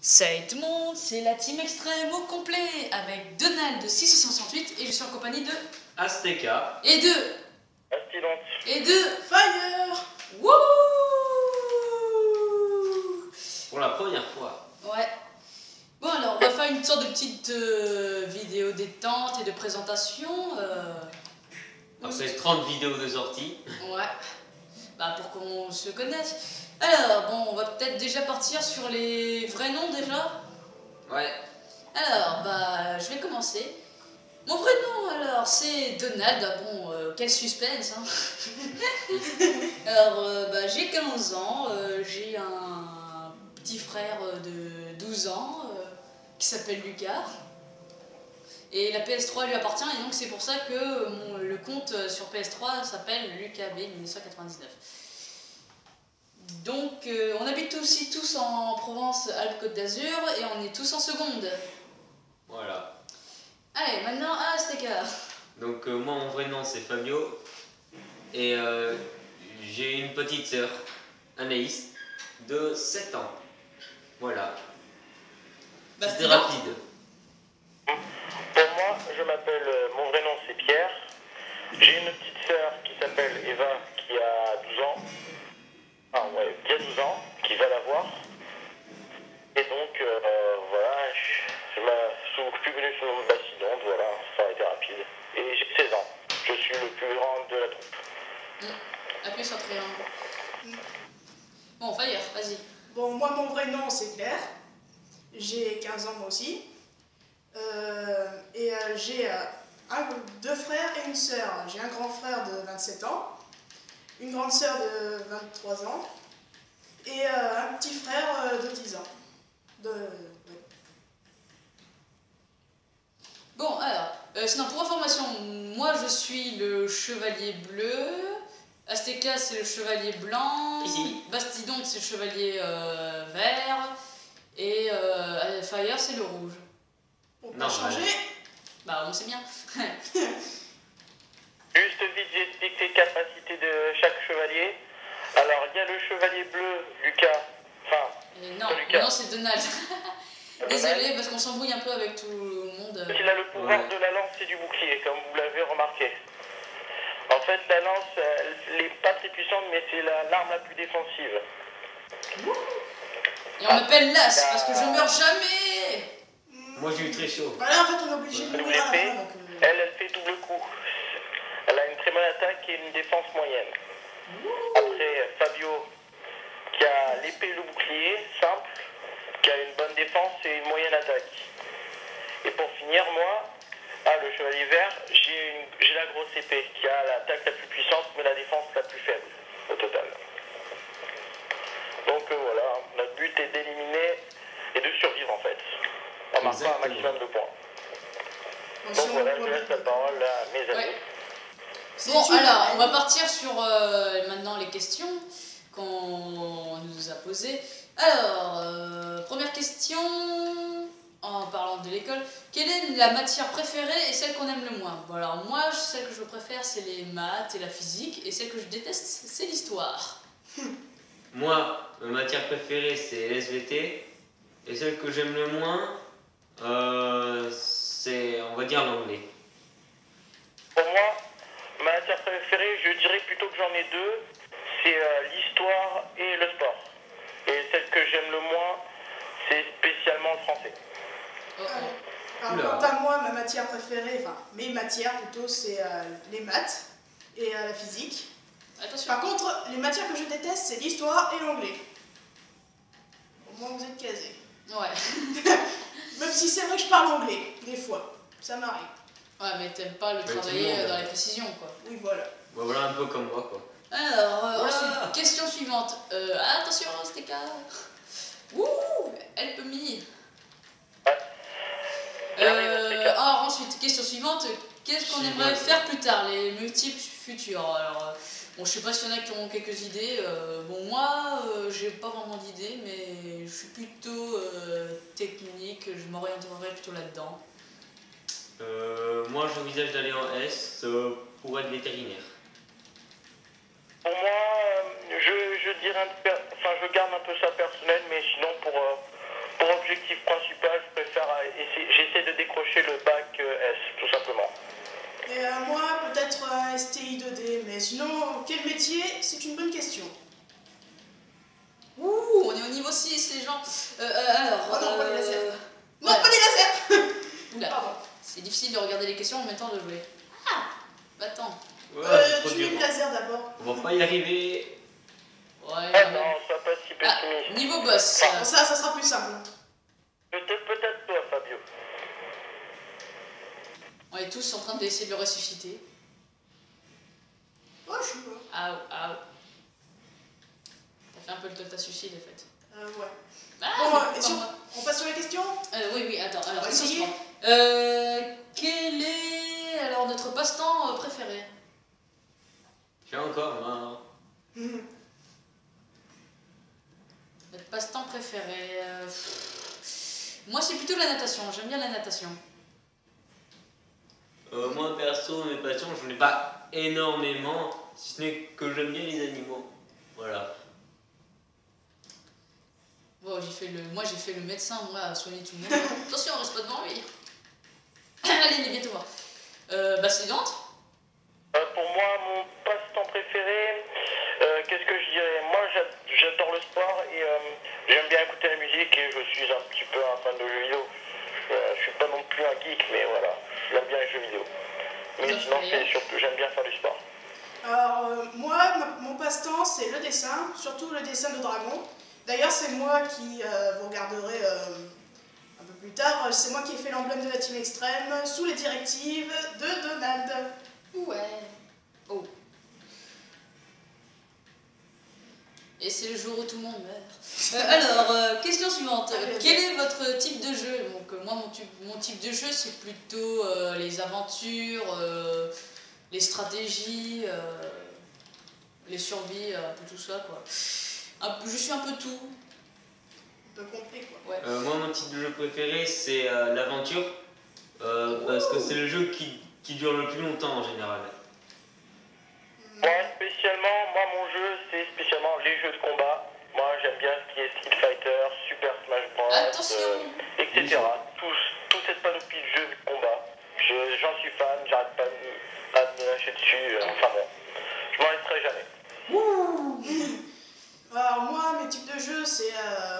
Salut tout le monde, c'est la team extrême au complet avec Donald de 668 et je suis en compagnie de Azteca et de Astilante et de Fire. Wouh! pour la première fois. Ouais. Bon alors on va faire une sorte de petite vidéo détente et de présentation. Après 30 vidéos de sortie. Ouais. Bah pour qu'on se connaisse. Alors bon, on va peut-être déjà partir sur les vrais noms déjà. Ouais. Alors bah je vais commencer. Mon vrai nom alors c'est Donald. Ah bon, quel suspense hein. Alors bah, j'ai 15 ans, j'ai un petit frère de 12 ans qui s'appelle Lucas. Et la PS3 lui appartient et donc c'est pour ça que le compte sur PS3 s'appelle Lucas B 1999. Donc on habite aussi tous en Provence-Alpes-Côte d'Azur et on est tous en seconde. Voilà. Allez, maintenant à Azteca. Donc moi mon vrai nom c'est Fabio. Et j'ai une petite sœur, Anaïs, de 7 ans. Voilà. C'était Bastidon. rapide. Pour moi, je m'appelle, mon vrai nom c'est Pierre. J'ai une petite sœur qui s'appelle Eva qui a 12 ans. Ah ouais, qui a 12 ans, qui va l'avoir. Et donc, voilà, je suis venu sur mon Bastidon, voilà, ça a été rapide. Et j'ai 16 ans. Je suis le plus grand de la troupe. Appuie sur triangle. Bon, Fire, vas-y. Bon, moi, mon vrai nom, c'est Claire. J'ai 15 ans, moi aussi. J'ai deux frères et une sœur. J'ai un grand frère de 27 ans, une grande sœur de 23 ans et un petit frère de 10 ans. Bon, alors, sinon pour information, moi je suis le chevalier bleu, Azteca c'est le chevalier blanc, Ici. Bastidon c'est le chevalier vert, et Fire c'est le rouge. On peut Non, changer. Bah on sait bien. Juste vite, j'explique les capacités de chaque chevalier. Alors, il y a le chevalier bleu, Lucas. Enfin, Non, Lucas. non c'est Donald. Désolé parce qu'on s'embrouille un peu avec tout le monde. Il a le pouvoir Ouais. de la lance et du bouclier, comme vous l'avez remarqué. En fait, la lance, elle n'est pas très puissante, mais c'est l'arme la plus défensive. Et on m'appelle Las parce que je meurs jamais. Moi j'ai eu très chaud. Voilà, en fait, on est obligé de mourir à la fin. Donc, Elle fait double coup. Elle a une très bonne attaque et une défense moyenne. Après, Fabio, qui a l'épée et le bouclier, simple, qui a une bonne défense et une moyenne attaque. Et pour finir, moi, le chevalier vert, j'ai la grosse épée, qui a l'attaque la plus puissante, mais la défense la plus faible, au total. Donc voilà, notre but est d'éliminer et de survivre en fait, en marquant un Exactement. maximum de points. attention, Donc voilà, je pour laisse la parole à mes amis. Ouais. C'est Bon, une- alors, on va partir sur maintenant les questions qu'on nous a posées. Alors, première question, en parlant de l'école, quelle est la matière préférée et celle qu'on aime le moins? Bon, alors moi, celle que je préfère, c'est les maths et la physique, et celle que je déteste, c'est l'histoire. Moi, ma matière préférée c'est SVT. Et celle que j'aime le moins, c'est on va dire l'anglais. Pour moi, ma matière préférée, je dirais plutôt que j'en ai deux, c'est l'histoire et le sport. Et celle que j'aime le moins, c'est spécialement le français. Oh, oh. Alors, Oula. quant à moi, ma matière préférée, enfin mes matières plutôt, c'est les maths et la physique. Attention. Par contre, les matières que je déteste, c'est l'histoire et l'anglais. Au moins, vous êtes casés. Ouais. Même si c'est vrai que je parle anglais, des fois. Ça m'arrive. Ouais, mais t'aimes pas le tout le travailler monde, dans hein. les précisions, quoi. Oui, voilà. Bon, voilà un peu comme moi quoi. Alors, Voilà. ensuite, question suivante. Attention, Azteca. Wouh, help me. J'arrive, Azteca. Alors ensuite, question suivante. Qu'est-ce qu'on aimerait faire plus tard, les multiples futurs? Alors, bon, je sais pas s'il y en a qui ont quelques idées. Bon, moi, j'ai pas vraiment d'idées, mais je suis plutôt technique. Je m'orienterai plutôt là-dedans. Moi j'envisage d'aller en S pour être vétérinaire. Pour moi, je dirais, enfin je garde un peu ça personnel, mais sinon pour objectif principal, j'essaie de décrocher le bac S, tout simplement. Et moi, peut-être un STI 2D, mais sinon, quel métier? C'est une bonne question. Ouh, on est au niveau 6, les gens. Alors. Oh non, pas les lasers. Non, ouais. pas les lasers. Oula, Pardon. c'est difficile de regarder les questions en même temps de jouer. Ah, bah attends. Ouais, c'est trop Tu mets dur. le laser d'abord. On va pas y arriver. Ouais, Ah quand non, même. sois pas si pessimiste. Niveau boss. Bon, ça sera plus simple. Peut-être toi, Fabio. On est tous en train d'essayer de le ressusciter. Oh, je suis pas. Ah, ah. T'as fait un peu le total suicide en fait. Ouais. Ah, Bon, mais et pas si moi. on passe sur les questions? Oui, attends. Alors, On va question essayer. suivante. Quel est alors notre passe-temps préféré? J'ai encore marre. Notre passe-temps préféré. Moi, c'est plutôt la natation. J'aime bien la natation. Moi perso, mes passions, j'en ai pas énormément, si ce n'est que j'aime bien les animaux. Voilà. Bon, moi, j'ai fait le médecin, moi, à soigner tout le monde. Attention, on reste pas devant lui. Allez, il est bientôt mort. Bah, suivante. Pour moi, mon passe-temps préféré, qu'est-ce que je dirais? Moi, j'adore le sport et j'aime bien écouter la musique et je suis un petit peu un fan de jeux vidéo. Je suis pas non plus un geek, mais voilà, j'aime bien les jeux vidéo. Mais sinon, c'est surtout, j'aime bien faire du sport. Alors, moi, mon passe-temps, c'est le dessin, surtout le dessin de dragon. D'ailleurs, c'est moi qui, vous regarderez un peu plus tard, c'est moi qui ai fait l'emblème de la Team Extrême sous les directives de Donald. Ouais. Oh. Et c'est le jour où tout le monde meurt. Alors, question suivante. Quel est votre type de jeu? Donc, moi, mon type de jeu, c'est plutôt les aventures, les stratégies, les survies, un peu tout ça, quoi. Je suis un peu tout. Un peu complet, quoi. Ouais. Moi, mon type de jeu préféré, c'est l'aventure. Parce que c'est le jeu qui dure le plus longtemps en général. Moi, mon jeu, c'est spécialement les jeux de combat. Moi, j'aime bien ce qui est Street Fighter, Super Smash Bros, Attention. etc. Toute cette panoplie de jeux de combat. J'en suis fan, j'arrête pas de me lâcher dessus. Enfin bon, je m'en laisserai jamais. Alors moi, mes types de jeux, c'est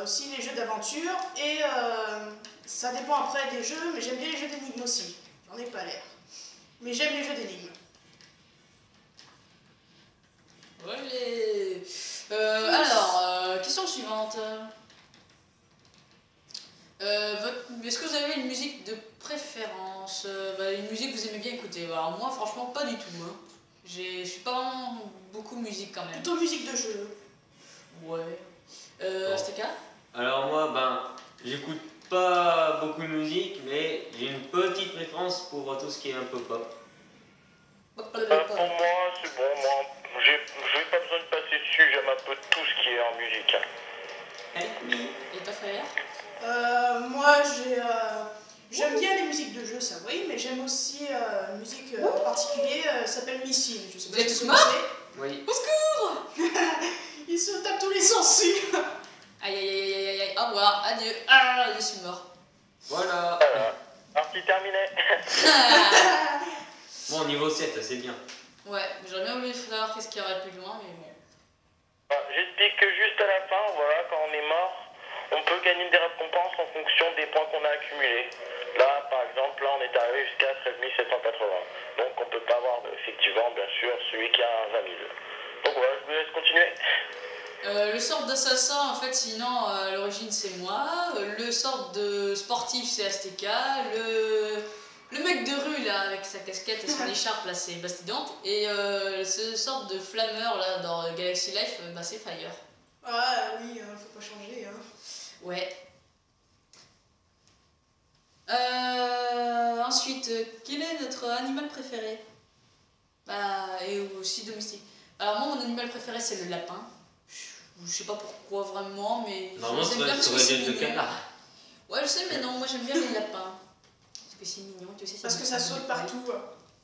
aussi les jeux d'aventure et ça dépend après des jeux, mais j'aime bien les jeux d'énigmes aussi. J'en ai pas l'air. Mais j'aime les jeux d'énigmes. Ouais. Alors, question suivante. Est-ce que vous avez une musique de préférence? Une musique que vous aimez bien écouter? Alors moi, franchement, pas du tout. Hein. Je suis pas vraiment beaucoup musique quand même. Plutôt musique de jeu. Ouais. Bon. Stéka? Alors moi, j'écoute pas beaucoup de musique, mais j'ai une petite préférence pour tout ce qui est un peu pop. Pour moi, c'est bon. Moi, j'ai pas besoin de passer dessus. J'aime un peu tout ce qui est en musique. Et ta frère? Moi, j'aime bien les musiques de jeu, ça oui, mais j'aime aussi une musique en particulier, s'appelle Missile. Je sais pas Vous êtes si tous vous morts? Oui. Au secours! Ils se tapent tous les sensus. Aïe aïe aïe aïe aïe aïe, au revoir, adieu. Ah, je suis mort. Voilà. Voilà. Partie terminée. Bon, niveau 7, c'est bien. Ouais, j'aurais bien voulu savoir qu'est-ce qu'il y aurait plus loin, mais bon. J'explique que juste à la fin, voilà, quand on est mort, on peut gagner des récompenses en fonction des points qu'on a accumulés. Là, par exemple, on est arrivé jusqu'à 13 780. Donc on peut pas avoir, effectivement, bien sûr, celui qui a 20 000. Donc voilà, je vous laisse continuer. Le sort d'assassin, en fait, sinon, à l'origine, c'est moi. Le sort de sportif, c'est Azteca. Le mec de rue, là, avec sa casquette et son écharpe, là, c'est Bastidante. Et ce sort de flammeur, là, dans Galaxy Life, c'est Fire. Ah oui, faut pas changer. Hein. Ouais. Ensuite, quel est notre animal préféré? Et aussi domestique. Alors moi, mon animal préféré, c'est le lapin. Je sais pas pourquoi vraiment, mais Normalement, j'aime bien parce que ça c'est aurait dû être le mignon. canard. Ouais, je sais, mais non, moi j'aime bien les lapins. Parce que c'est mignon, tu sais. Parce que ça saute partout.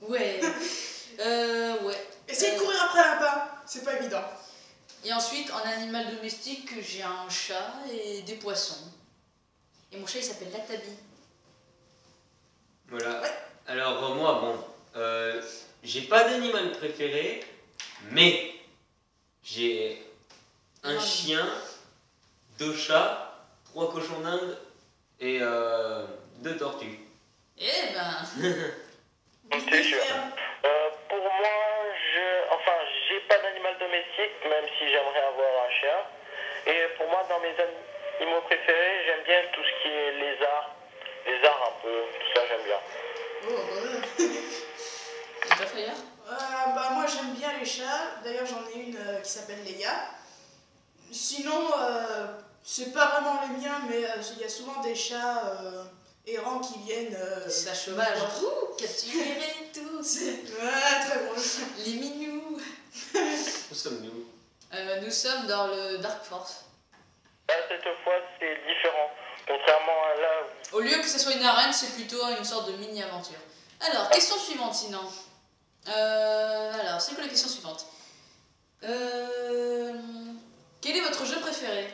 Ouais. Ouais. Essayez de courir après un lapin, c'est pas évident. Et ensuite, en animal domestique, j'ai un chat et des poissons. Et mon chat il s'appelle Latabi. Voilà. Ouais. Alors moi, bon, j'ai pas d'animal préféré, mais j'ai un chien, 2 chats, 3 cochons d'Inde et 2 tortues. Eh ben, Ok, sûr. Pour moi, j'ai pas d'animal domestique, même si j'aimerais avoir un chien. Et pour moi, dans mes animaux préférés, j'aime bien tout ce qui est lézard un peu, tout ça j'aime bien. et toi Fayard? Bah, moi j'aime bien les chats, d'ailleurs j'en ai une qui s'appelle Leia. Sinon, c'est pas vraiment les miens, mais il y a souvent des chats errants qui viennent. Ça sauvage. voir. Ouh, capturés tous. Ouais, très drôle. Les minous. Où sommes-nous? Nous sommes dans le Dark Force. Là, cette fois, c'est différent. Contrairement à là, Au lieu que ce soit une arène, c'est plutôt une sorte de mini-aventure. Alors, question suivante sinon. Alors, c'est quoi la question suivante? Quel est votre jeu préféré?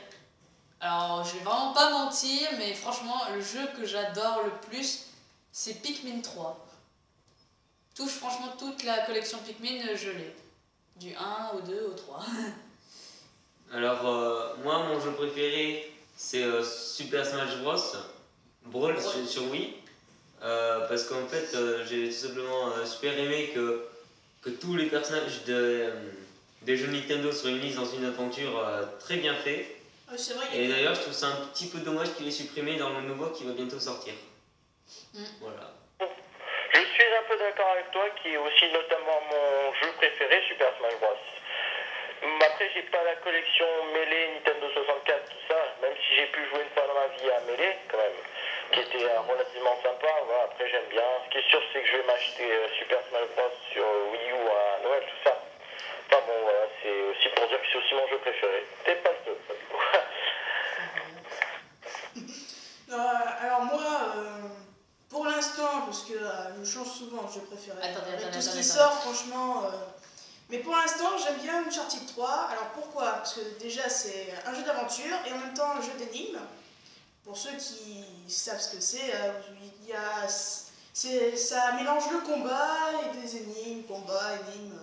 Alors, je vais vraiment pas mentir, mais franchement, le jeu que j'adore le plus, c'est Pikmin 3. Franchement, toute la collection Pikmin, je l'ai. Du 1 au 2 au 3. Alors moi, mon jeu préféré, c'est Super Smash Bros. Brawl sur Wii. Parce qu'en fait, j'ai tout simplement super aimé que tous les personnages des jeux Nintendo se réunissent dans une aventure très bien faite. C'est vrai. Et d'ailleurs, je trouve ça un petit peu dommage qu'il ait supprimé dans le nouveau qui va bientôt sortir. Voilà. je suis un peu d'accord avec toi, qui est aussi notamment mon jeu préféré, Super Smash Bros. Après, j'ai pas la collection Melee, Nintendo 64, tout ça, même si j'ai pu jouer une fois dans ma vie à Melee, quand même, qui était relativement sympa. Voilà, après, j'aime bien. Ce qui est sûr, c'est que je vais m'acheter Super Smash Bros. Sur Wii U à Noël, tout ça. Enfin bon, voilà, c'est aussi pour dire que c'est aussi mon jeu préféré. T'es pas le seul, du coup. Alors moi, pour l'instant, parce que je change souvent de jeu préféré. Avec tout ce qui sort, franchement. Mais pour l'instant, j'aime bien Uncharted 3. Alors pourquoi? Parce que déjà, c'est un jeu d'aventure et en même temps un jeu d'énigmes. Pour ceux qui savent ce que c'est, ça mélange le combat et des énigmes, combat, énigmes.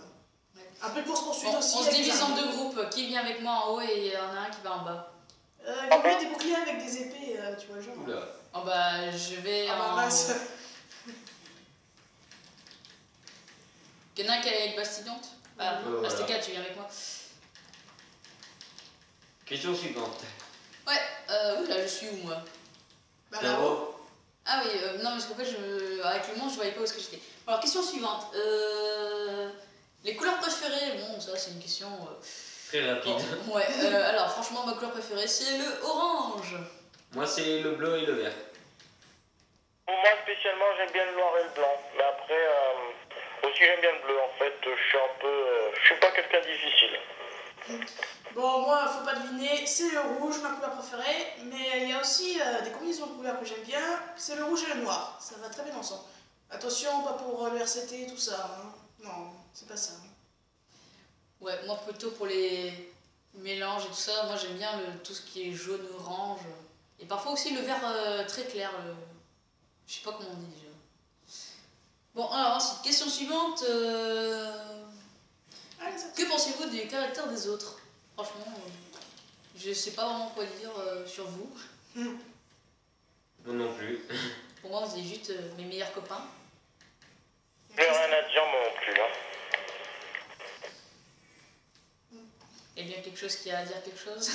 Un peu de course-poursuite aussi. On se divise en 2 groupes. Qui vient avec moi en haut et il y en a un qui va en bas. Il vaut mieux des boucliers avec des épées, tu vois, genre. Oula. Oh bah, je vais en... mince. Il y en a un qui est avec Bastillante. Ah, Voilà. Astéka, tu viens avec moi. Question suivante. Ouais, oui, là, je suis où, moi? Bah là-haut. Ah oui, non, parce qu'en fait, avec le monde, je voyais pas où est-ce que j'étais. Alors, question suivante. Les couleurs préférées, bon, ça, c'est une question... Très rapide. Bon, ouais, alors, franchement, ma couleur préférée, c'est le orange. Moi, c'est le bleu et le vert. Pour moi, spécialement, j'aime bien le noir et le blanc. Mais après, aussi, j'aime bien le bleu, en fait. Je suis pas quelqu'un de difficile. Bon, moi, faut pas deviner, c'est le rouge, ma couleur préférée, mais il y a aussi des combinaisons de couleurs que j'aime bien, c'est le rouge et le noir, ça va très bien ensemble. Attention, pas pour le RCT et tout ça, hein. Non, c'est pas ça. Ouais, moi, plutôt pour les mélanges et tout ça, moi, j'aime bien tout ce qui est jaune, orange. Et parfois aussi le vert très clair, je sais pas comment on dit déjà. Bon, alors ensuite, question suivante. Que pensez-vous des caractères des autres? Franchement, je sais pas vraiment quoi dire sur vous. Moi non plus. Pour moi, vous êtes juste mes meilleurs copains. J'ai rien à dire, moi non plus. Hein. Il y a bien quelque chose qui a à dire quelque chose.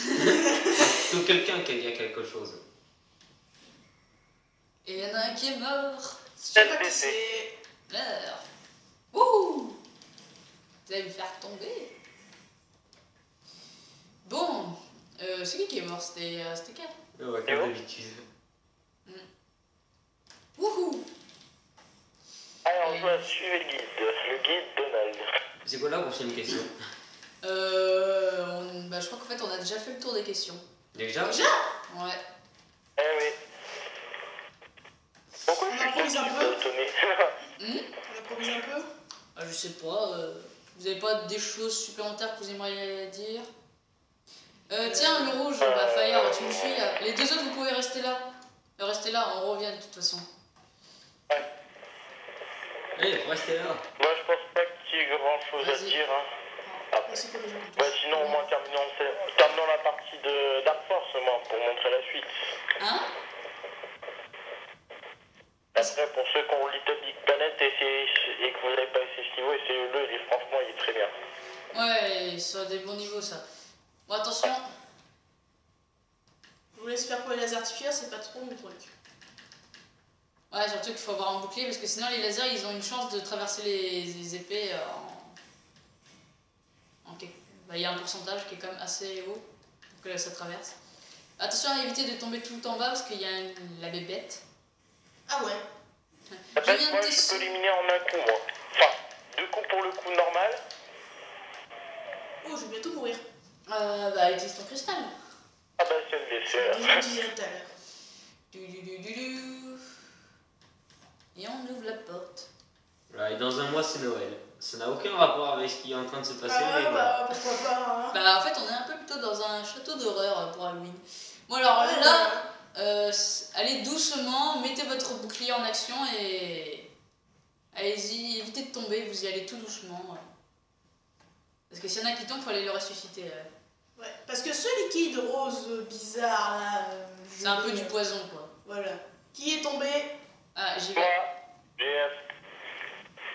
Plutôt quelqu'un qui a dit quelque chose. Et il y en a un qui est mort. Je sais pas qui c'est. Meurs. Wouhou! Vous allez me faire tomber. Bon, c'est qui est mort? C'était Kat. Ouais, comme d'habitude. Wouhou! Alors, on va suivre le guide Donald. C'est quoi la prochaine question? Bah, je crois qu'en fait, on a déjà fait le tour des questions. Déjà? Ouais. Eh oui. Pourquoi On je suis improvise un peu. étonné? On improvise un peu. Ah, je sais pas. Vous avez pas des choses supplémentaires que vous aimeriez dire? Tiens, le rouge, bah Fire, tu me suis. Les deux autres, vous pouvez rester là. Restez là, on revient de toute façon. Ouais. Allez, restez là. Moi, je pense pas qu'il y ait grand chose à Vas-y. dire. Hein. Mais c'est quoi déjà qu'on Bah, touche sinon, au moins, terminons la partie de Dark Force, moi, pour montrer la suite. Hein? Après, pour ceux qui ont Little Big Planet et que vous n'avez pas essayé ce niveau, essayez-le, franchement, il est très bien. Ouais, sur des bons niveaux ça. Bon, attention. Je vous laisse faire pour les lasers artificiels, c'est pas trop mon truc. Ouais, surtout qu'il faut avoir un bouclier parce que sinon les lasers ils ont une chance de traverser les épées bah, il y a un pourcentage qui est quand même assez haut pour que ça traverse. Attention à éviter de tomber tout en bas parce qu'il y a la bébête. Ah ouais. Après, moi, je peux l'éliminer en un coup, moi. Enfin, 2 coups pour le coup normal. Oh, je vais bientôt mourir. Bah utilise ton cristal. Ah bah, c'est le C'est dessert. déjà dit tout à l'heure. Et on ouvre la porte. Voilà, et dans un mois, c'est Noël. Ça n'a aucun rapport avec ce qui est en train de se passer. Ah mais voilà. bah pourquoi pas, hein. Bah en fait on est un peu plutôt dans un château d'horreur pour Halloween. Bon alors Ouais, là, allez doucement, mettez votre bouclier en action et allez-y, évitez de tomber, vous y allez tout doucement. Parce que s'il y en a qui tombent, il faut aller le ressusciter. Ouais, parce que ce liquide rose bizarre là. C'est un peu du poison quoi. Voilà. Qui est tombé? Ah j'y Moi, vais. GF.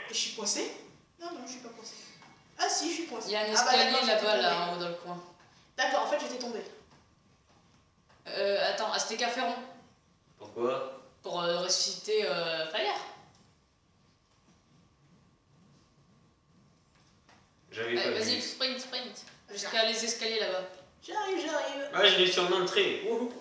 Et je suis coincé? Non, je suis pas coincé. Ah si, je suis coincé. Il y a un Ah, bah, escalier d'accord, là-bas j'étais là tombée. en haut dans le coin. D'accord, en fait j'étais tombé. Attends, Azteca Ferron Pourquoi? pour ressusciter Fire. J'avais pas Vas-y, vu. sprint. Jusqu'à les escaliers là-bas. J'arrive. Ah, je l'ai sur l'entrée. Wouhou.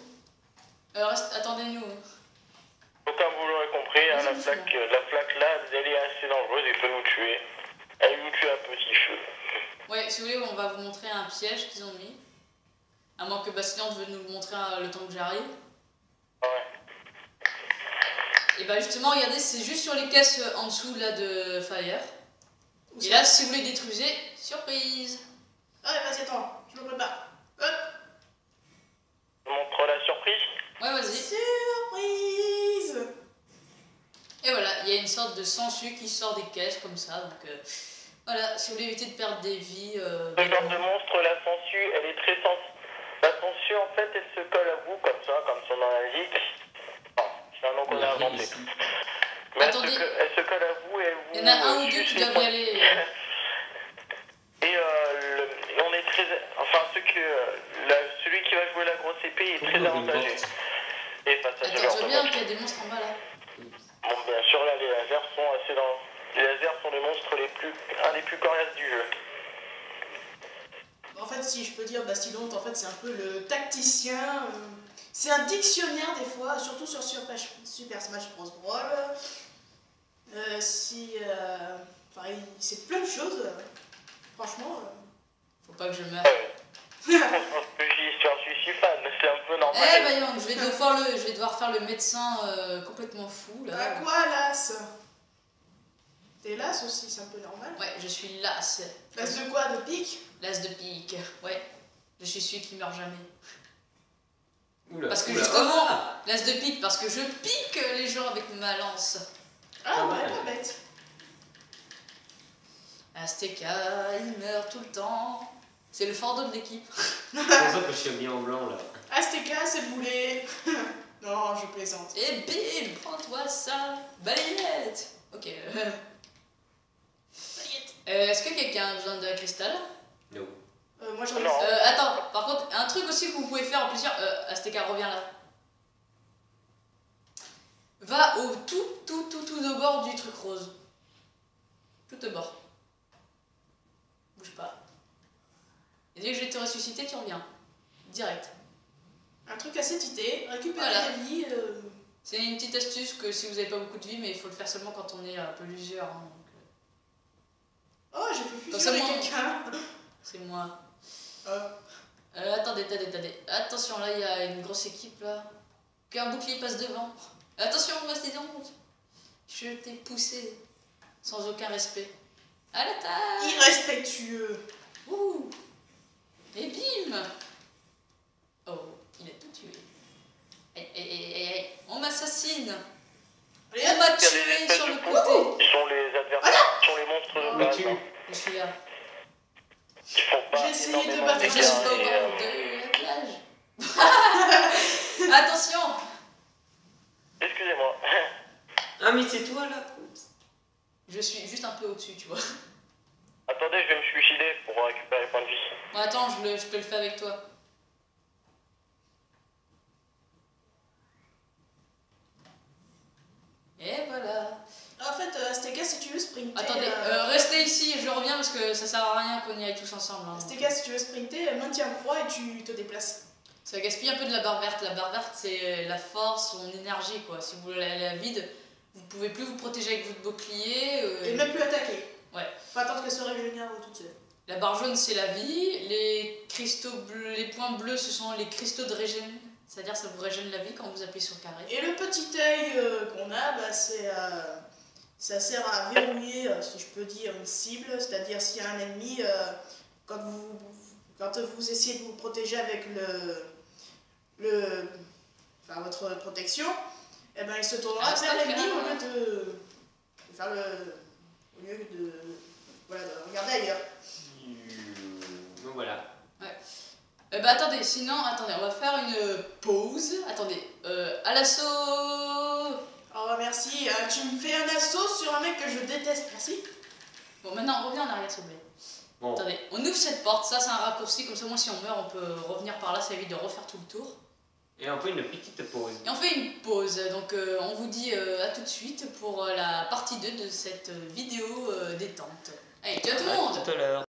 Attendez-nous. Donc, comme vous l'aurez compris, hein, la flaque là, elle est assez dangereuse et peut nous tuer. Elle nous tue à petit feu. Ouais, si vous voulez, on va vous montrer un piège qu'ils ont mis. À moins que Bastien veuille nous le montrer le temps que j'arrive. Ouais. Et bah justement, regardez, c'est juste sur les caisses en dessous là de Fire. Où Et c'est là, si vous les détruisez, surprise. Ah ouais, vas-y, attends, je me prépare. Hop. Je montre la surprise. Ouais, vas-y. Surprise. Et voilà, il y a une sorte de sangsue qui sort des caisses comme ça. Donc voilà, si vous voulez éviter de perdre des vies. Ce genre de monstre, la sangsue, elle est très sensible. La sangsue, en fait, elle se colle à vous comme ça, comme son nom l'indique. Non, c'est un nom qu'on a inventé. Mais Attendez. elle se colle à vous et elle vous. Il y en a un ou deux qui doivent y aller. Et on est très. Enfin, celui qui va jouer la grosse épée est très avantagé. Et face à ce Attends, genre tu de vois bien monstre. qu'il y a des monstres en bas là. Bon, bien sûr, là, les lasers sont assez dans. Les lasers sont les monstres un des plus coriaces du jeu. En fait, si je peux dire, Bastidonte, en fait, c'est un peu le tacticien. C'est un dictionnaire des fois, surtout sur Super Smash Bros. Brawl. Enfin, il sait plein de choses. Franchement. Faut pas que je meure. J'en suis fan, c'est un peu normal. Eh voyons, je vais devoir faire le médecin complètement fou là. À quoi, Las? T'es Las aussi, c'est un peu normal. Ouais, je suis las. Las de quoi? De pique? L'as de pique, ouais. Je suis celui qui meurt jamais. Oula, Parce que oula. justement, Ah, l'as de pique, parce que je pique les gens avec ma lance. Ah ouais, ouais. pas bête. Azteca, il meurt tout le temps. C'est le fardeau de l'équipe. c'est pour ça que je suis habillé en blanc là. Azteca, c'est le boulet. Non, je plaisante. Et bim, prends-toi ça, balayette. Ok. Est-ce que quelqu'un a besoin d'un cristal? No. Moi, j'en ai. Non. Attends, par contre, un truc aussi que vous pouvez faire en plusieurs. Azteca, reviens là. Va au tout au bord du truc rose. Tout au bord. Bouge pas. Et dès que je vais te ressusciter, tu reviens. Direct. Un truc assez tité, récupérer Voilà. des vies. C'est une petite astuce que si vous n'avez pas beaucoup de vie, mais il faut le faire seulement quand on est un peu l'usure. Hein, donc, Oh, j'ai fait Comme fusionner ça, moi. quelqu'un. c'est moi. Ah. Attendez. Attention, là, il y a une grosse équipe, là. Qu'un bouclier passe devant. Attention, mastodonte. Je t'ai poussé. Sans aucun respect. À l'attaque. Irrespectueux. Ouh. Et bim. Oh, il a tout tué. On m'assassine. Allez, On m'a Il y a des tué espèces sur de le fous. côté. Ils sont les adversaires, ils sont les monstres de Oh, base. tu- Hein. Je suis là. Ils font pas J'ai essayé de énormément battre Mais de je suis dégâts, pas au et, bord de la plage. Attention. Excusez-moi. Ah, mais c'est toi là. Je suis juste un peu au-dessus, tu vois. Attendez, je vais me suicider pour récupérer les points de vie. Bon, attends, je te le fais avec toi. Et voilà. En fait, Azteca, si tu veux sprinter. Attendez, restez ici, je reviens parce que ça sert à rien qu'on y aille tous ensemble. Hein. Azteca, si tu veux sprinter, maintiens croix et tu te déplaces. Ça gaspille un peu de la barre verte. La barre verte, c'est la force, son énergie, quoi. Si vous voulez aller à la vide, vous pouvez plus vous protéger avec votre bouclier. Et même plus attaquer. Ouais. Faut attendre qu'elle se régénère toute seule. La barre jaune, c'est la vie. Les cristaux bleus, les points bleus, ce sont les cristaux de régène. C'est-à-dire, ça vous régène la vie quand vous appuyez sur le carré. Et le petit œil qu'on a, bah, ça sert à verrouiller, si je peux dire, une cible. C'est-à-dire, s'il y a un ennemi, quand vous essayez de vous protéger avec votre protection, eh ben, il se tournera vers l'ennemi au lieu de regarder ailleurs. Donc voilà. Bah attendez, sinon, attendez, on va faire une pause. Attendez, à l'assaut. Oh merci, tu me fais un assaut sur un mec que je déteste, merci. Bon, maintenant, on revient en arrière, s'il vous plaît. Bon. Attendez, on ouvre cette porte, ça c'est un raccourci, comme ça, moi, si on meurt, on peut revenir par là, ça évite de refaire tout le tour. Et on fait une petite pause. Et on fait une pause, donc on vous dit à tout de suite pour la partie 2 de cette vidéo détente. Allez, ciao tout le monde! À tout à l'heure.